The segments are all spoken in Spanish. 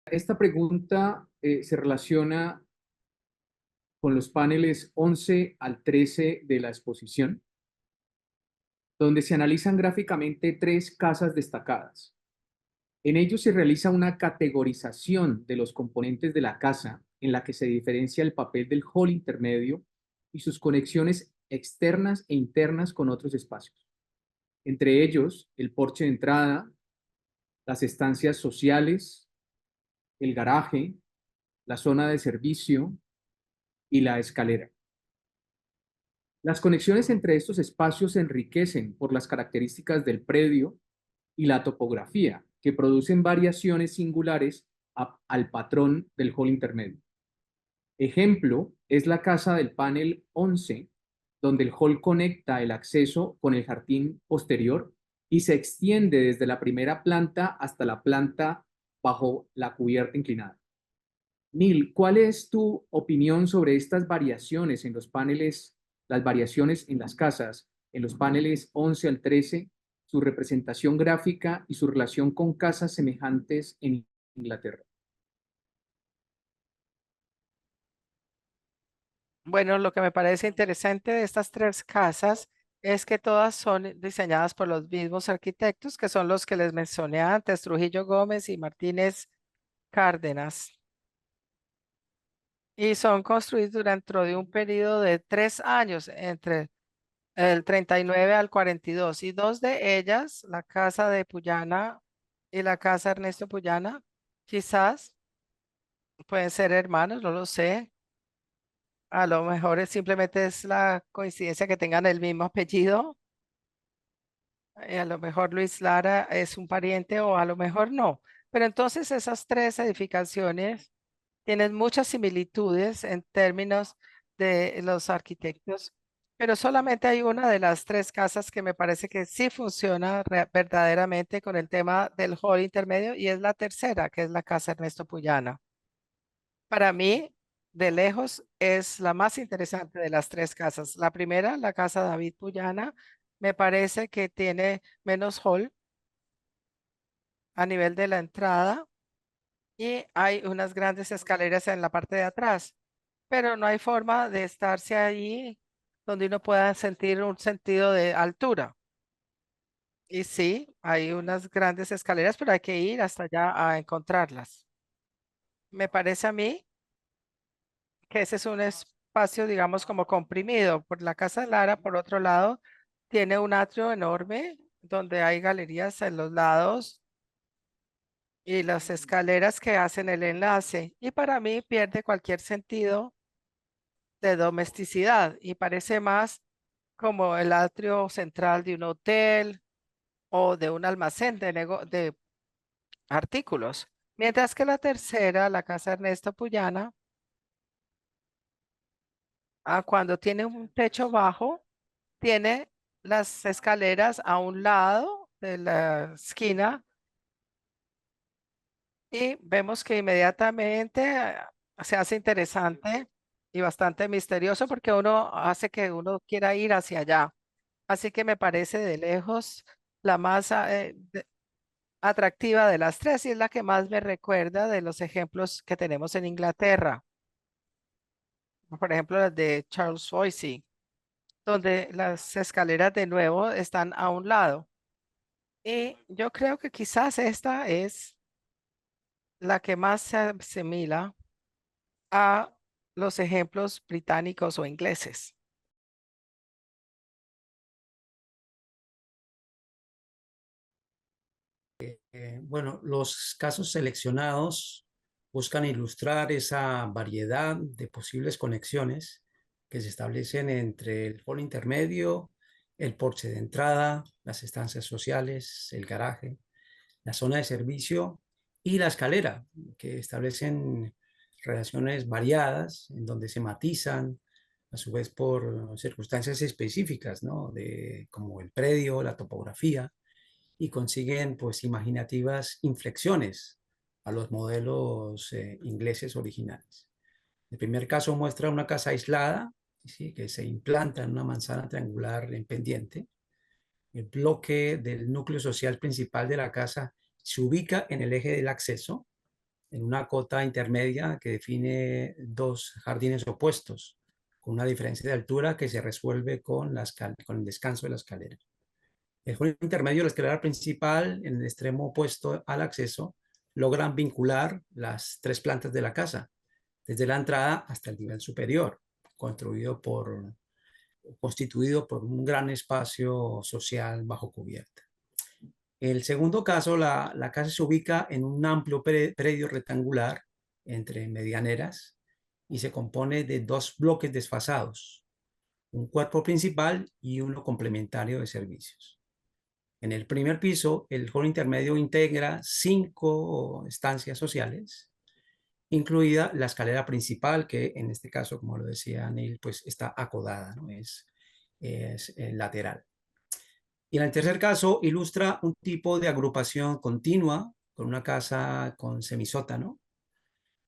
Esta pregunta se relaciona con los paneles 11 al 13 de la exposición, donde se analizan gráficamente tres casas destacadas. En ellos se realiza una categorización de los componentes de la casa en la que se diferencia el papel del hall intermedio y sus conexiones externas e internas con otros espacios. Entre ellos, el porche de entrada, las estancias sociales, el garaje, la zona de servicio y la escalera. Las conexiones entre estos espacios se enriquecen por las características del predio y la topografía, que producen variaciones singulares al patrón del hall intermedio. Ejemplo es la casa del panel 11, donde el hall conecta el acceso con el jardín posterior y se extiende desde la primera planta hasta la planta bajo la cubierta inclinada. Neil, ¿cuál es tu opinión sobre estas variaciones en los paneles, las variaciones en las casas, en los paneles 11 al 13, su representación gráfica y su relación con casas semejantes en Inglaterra? Bueno, lo que me parece interesante de estas tres casas es que todas son diseñadas por los mismos arquitectos, que son los que les mencioné antes, Trujillo Gómez y Martínez Cárdenas. Y son construidos durante un periodo de 3 años, entre el 39 al 42. Y dos de ellas, la casa de Puyana y la casa Ernesto Puyana, quizás pueden ser hermanos, no lo sé. A lo mejor simplemente es la coincidencia que tengan el mismo apellido. A lo mejor Luis Lara es un pariente o a lo mejor no. Pero entonces esas tres edificaciones tienen muchas similitudes en términos de los arquitectos, pero solamente hay una de las tres casas que me parece que sí funciona verdaderamente con el tema del hall intermedio y es la tercera, que es la casa Ernesto Puyana. Para mí, de lejos, es la más interesante de las tres casas. La primera, la casa David Puyana, me parece que tiene menos hall a nivel de la entrada y hay unas grandes escaleras en la parte de atrás, pero no hay forma de estarse ahí donde uno pueda sentir un sentido de altura. Y sí, hay unas grandes escaleras, pero hay que ir hasta allá a encontrarlas. Me parece a mí que ese es un espacio, digamos, como comprimido. Por la Casa de Lara, por otro lado, tiene un atrio enorme donde hay galerías en los lados y las escaleras que hacen el enlace. Y para mí pierde cualquier sentido de domesticidad y parece más como el atrio central de un hotel o de un almacén de artículos. Mientras que la tercera, la Casa Ernesto Puyana, cuando tiene un techo bajo, tiene las escaleras a un lado de la esquina y vemos que inmediatamente se hace interesante y bastante misterioso porque uno hace que uno quiera ir hacia allá. Así que me parece de lejos la más atractiva de las tres y es la que más me recuerda de los ejemplos que tenemos en Inglaterra. Por ejemplo, las de Charles Foysey, donde las escaleras de nuevo están a un lado. Y yo creo que quizás esta es la que más se asimila a los ejemplos británicos o ingleses. Bueno, los casos seleccionados buscan ilustrar esa variedad de posibles conexiones que se establecen entre el hall intermedio, el porche de entrada, las estancias sociales, el garaje, la zona de servicio y la escalera, que establecen relaciones variadas en donde se matizan a su vez por circunstancias específicas, ¿no? Como el predio, la topografía y consiguen pues imaginativas inflexiones a los modelos ingleses originales. El primer caso muestra una casa aislada, ¿sí? Que se implanta en una manzana triangular en pendiente. El bloque del núcleo social principal de la casa se ubica en el eje del acceso en una cota intermedia que define dos jardines opuestos, con una diferencia de altura que se resuelve con con el descanso de la escalera. El hall intermedio y la escalera principal, en el extremo opuesto al acceso, logran vincular las tres plantas de la casa, desde la entrada hasta el nivel superior, constituido por un gran espacio social bajo cubierta. El segundo caso, la casa se ubica en un amplio predio rectangular entre medianeras y se compone de dos bloques desfasados, un cuerpo principal y uno complementario de servicios. En el primer piso, el hall intermedio integra 5 estancias sociales, incluida la escalera principal, que en este caso, como lo decía Neil, pues está acodada, ¿no? Es lateral. Y en el tercer caso, ilustra un tipo de agrupación continua con una casa con semisótano.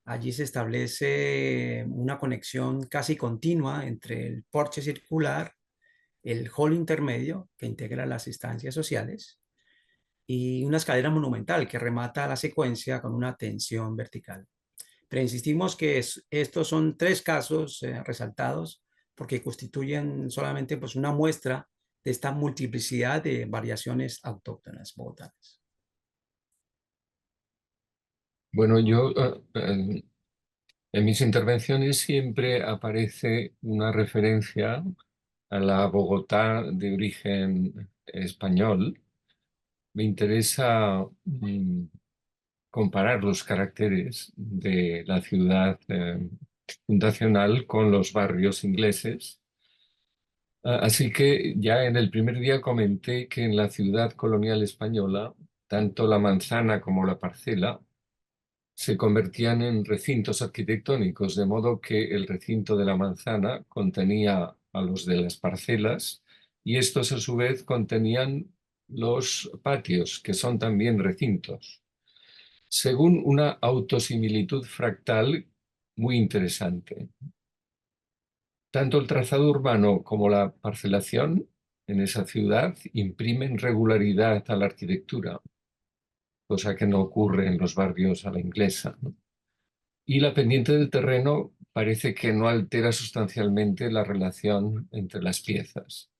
Allí se establece una conexión casi continua entre el porche circular, el hall intermedio, que integra las estancias sociales, y una escalera monumental que remata la secuencia con una tensión vertical. Pero insistimos que estos son 3 casos resaltados porque constituyen solamente pues, una muestra de esta multiplicidad de variaciones autóctonas bogotanas. Bueno, yo en mis intervenciones siempre aparece una referencia a la Bogotá de origen español. Me interesa comparar los caracteres de la ciudad fundacional con los barrios ingleses. Así que ya en el primer día comenté que en la ciudad colonial española, tanto la manzana como la parcela se convertían en recintos arquitectónicos, de modo que el recinto de la manzana contenía a los de las parcelas y estos a su vez contenían los patios, que son también recintos, según una autosimilitud fractal muy interesante. Tanto el trazado urbano como la parcelación en esa ciudad imprimen regularidad a la arquitectura, cosa que no ocurre en los barrios a la inglesa, ¿no? Y la pendiente del terreno parece que no altera sustancialmente la relación entre las piezas.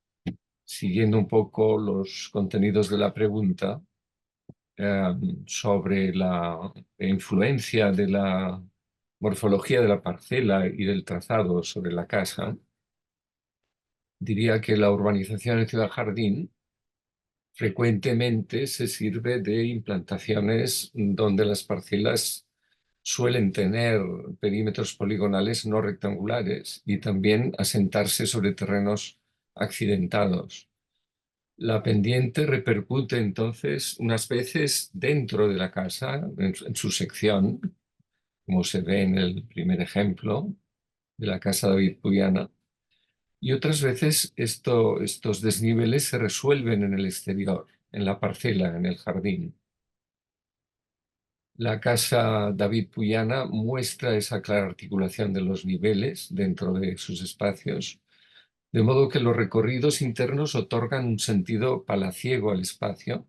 Siguiendo un poco los contenidos de la pregunta sobre la influencia de la morfología de la parcela y del trazado sobre la casa, diría que la urbanización en Ciudad Jardín frecuentemente se sirve de implantaciones donde las parcelas suelen tener perímetros poligonales no rectangulares y también asentarse sobre terrenos accidentados. La pendiente repercute entonces unas veces dentro de la casa, en su sección, como se ve en el primer ejemplo de la casa David Puyana, y otras veces estos desniveles se resuelven en el exterior, en la parcela, en el jardín. La casa David Puyana muestra esa clara articulación de los niveles dentro de sus espacios, de modo que los recorridos internos otorgan un sentido palaciego al espacio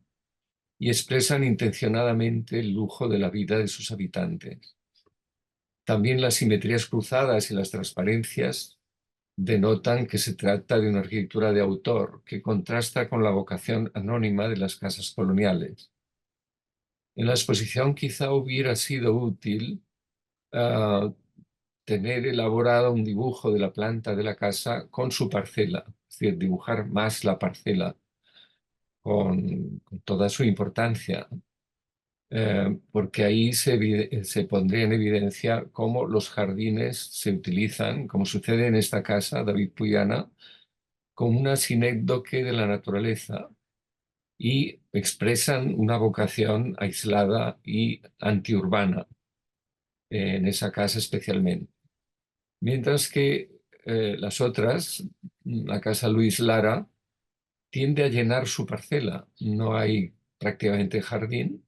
y expresan intencionadamente el lujo de la vida de sus habitantes. También las simetrías cruzadas y las transparencias denotan que se trata de una arquitectura de autor que contrasta con la vocación anónima de las casas coloniales. En la exposición quizá hubiera sido útil tener elaborado un dibujo de la planta de la casa con su parcela, es decir, dibujar más la parcela con toda su importancia, porque ahí se pondría en evidencia cómo los jardines se utilizan, como sucede en esta casa, David Puyana, como una sinécdoque de la naturaleza y expresan una vocación aislada y antiurbana en esa casa especialmente. Mientras que las otras, la casa Luis Lara, tiende a llenar su parcela. No hay prácticamente jardín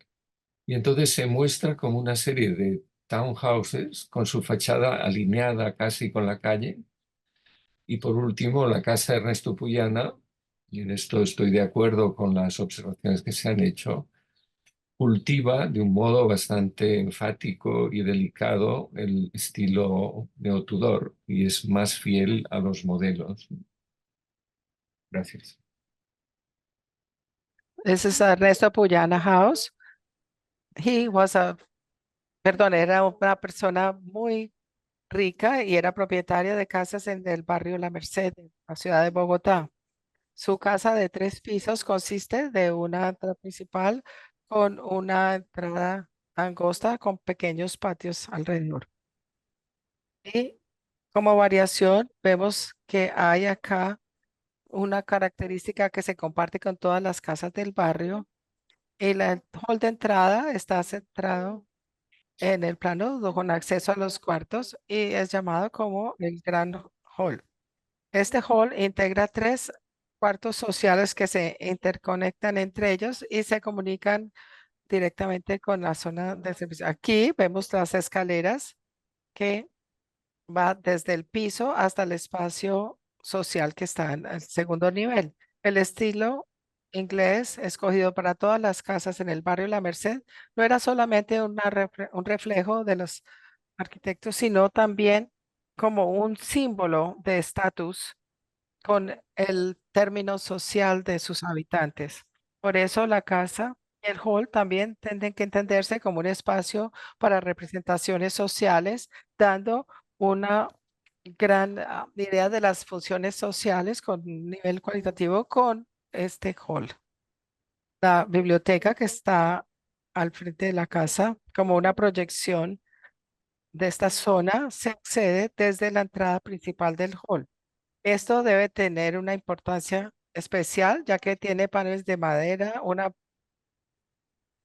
y entonces se muestra como una serie de townhouses con su fachada alineada casi con la calle. Y por último, la casa Ernesto Puyana, y en esto estoy de acuerdo con las observaciones que se han hecho, cultiva de un modo bastante enfático y delicado el estilo neotudor y es más fiel a los modelos. Gracias. This is Ernesto Puyana House. Era una persona muy rica y era propietario de casas en el barrio La Merced, en la ciudad de Bogotá. Su casa de 3 pisos consiste de una entrada principal con una entrada angosta con pequeños patios alrededor. Y como variación, vemos que hay acá una característica que se comparte con todas las casas del barrio. Y el hall de entrada está centrado en el plano con acceso a los cuartos y es llamado como el gran hall. Este hall integra 3 cuartos sociales que se interconectan entre ellos y se comunican directamente con la zona de servicio. Aquí vemos las escaleras que va desde el piso hasta el espacio social que está en el segundo nivel. El estilo inglés escogido para todas las casas en el barrio La Merced no era solamente un reflejo de los arquitectos, sino también como un símbolo de estatus con el término social de sus habitantes. Por eso la casa y el hall también tienen que entenderse como un espacio para representaciones sociales, dando una gran idea de las funciones sociales con un nivel cualitativo con este hall. La biblioteca que está al frente de la casa como una proyección de esta zona se accede desde la entrada principal del hall. Esto debe tener una importancia especial ya que tiene paneles de madera, una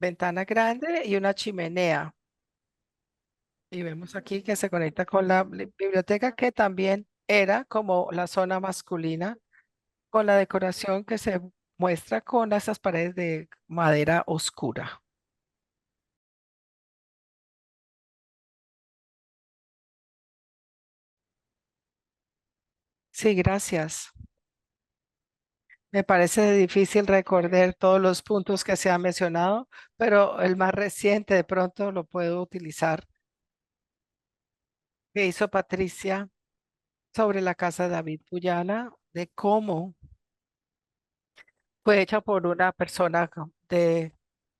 ventana grande y una chimenea. Y vemos aquí que se conecta con la biblioteca que también era como la zona masculina con la decoración que se muestra con esas paredes de madera oscura. Sí, gracias. Me parece difícil recordar todos los puntos que se han mencionado, pero el más reciente de pronto lo puedo utilizar, que hizo Patricia sobre la casa de David Puyana, de cómo fue hecha por una persona de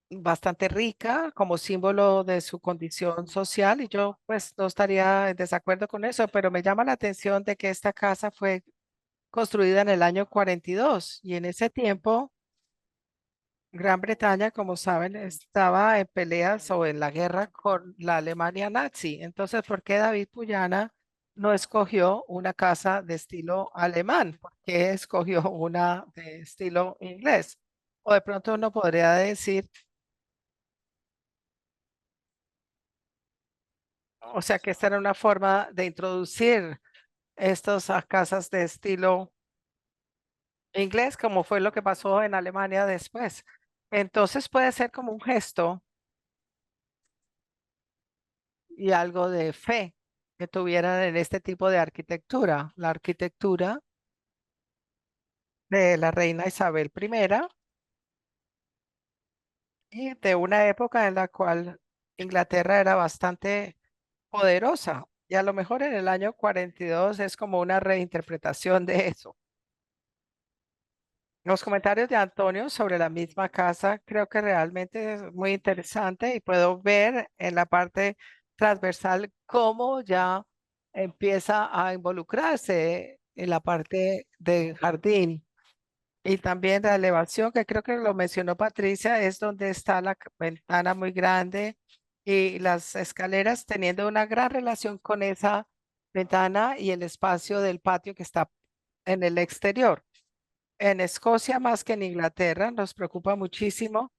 bastante rica como símbolo de su condición social y yo pues no estaría en desacuerdo con eso, pero me llama la atención de que esta casa fue construida en el año 42 y en ese tiempo Gran Bretaña, como saben, estaba en peleas o en la guerra con la Alemania nazi. Entonces, ¿por qué David Puyana no escogió una casa de estilo alemán? ¿Por qué escogió una de estilo inglés? O de pronto uno podría decir, o sea, que esta era una forma de introducir estas casas de estilo inglés, como fue lo que pasó en Alemania después. Entonces puede ser como un gesto y algo de fe que tuvieran en este tipo de arquitectura. La arquitectura de la reina Isabel I y de una época en la cual Inglaterra era bastante poderosa. Y a lo mejor en el año 42 es como una reinterpretación de eso. Los comentarios de Antonio sobre la misma casa creo que realmente es muy interesante y puedo ver en la parte transversal cómo ya empieza a involucrarse en la parte del jardín y también la elevación que creo que lo mencionó Patricia es donde está la ventana muy grande y las escaleras teniendo una gran relación con esa ventana y el espacio del patio que está en el exterior. En Escocia, más que en Inglaterra, nos preocupa muchísimo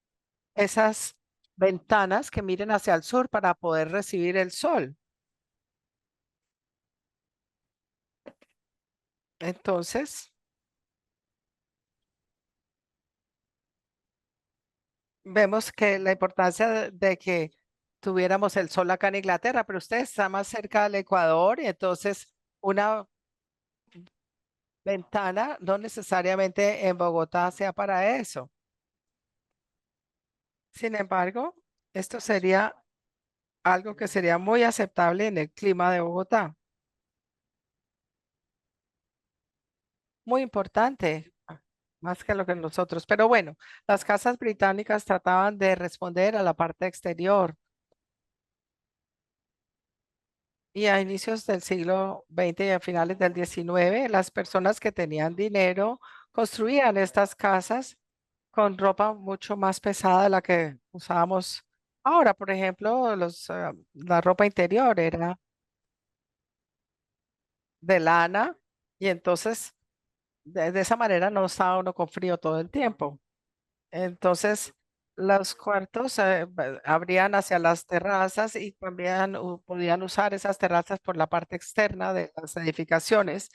esas ventanas que miren hacia el sur para poder recibir el sol. Entonces, vemos que la importancia de que tuviéramos el sol acá en Inglaterra, pero usted está más cerca del Ecuador y entonces una ventana no necesariamente en Bogotá sea para eso. Sin embargo, esto sería algo que sería muy aceptable en el clima de Bogotá. Muy importante, más que lo que nosotros. Pero bueno, las casas británicas trataban de responder a la parte exterior. Y a inicios del siglo XX y a finales del XIX, las personas que tenían dinero construían estas casas con ropa mucho más pesada de la que usábamos ahora. Por ejemplo, la ropa interior era de lana y entonces de esa manera no estaba uno con frío todo el tiempo. Entonces, los cuartos abrían hacia las terrazas y también podían usar esas terrazas por la parte externa de las edificaciones,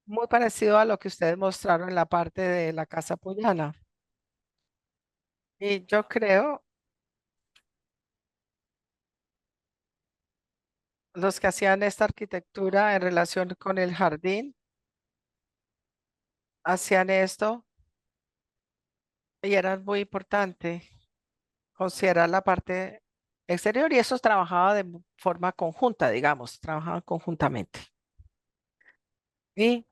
muy parecido a lo que ustedes mostraron en la parte de la Casa Puyana. Y yo creo, los que hacían esta arquitectura en relación con el jardín, hacían esto y era muy importante considerar la parte exterior y eso trabajaba de forma conjunta, digamos, trabajaban conjuntamente. Y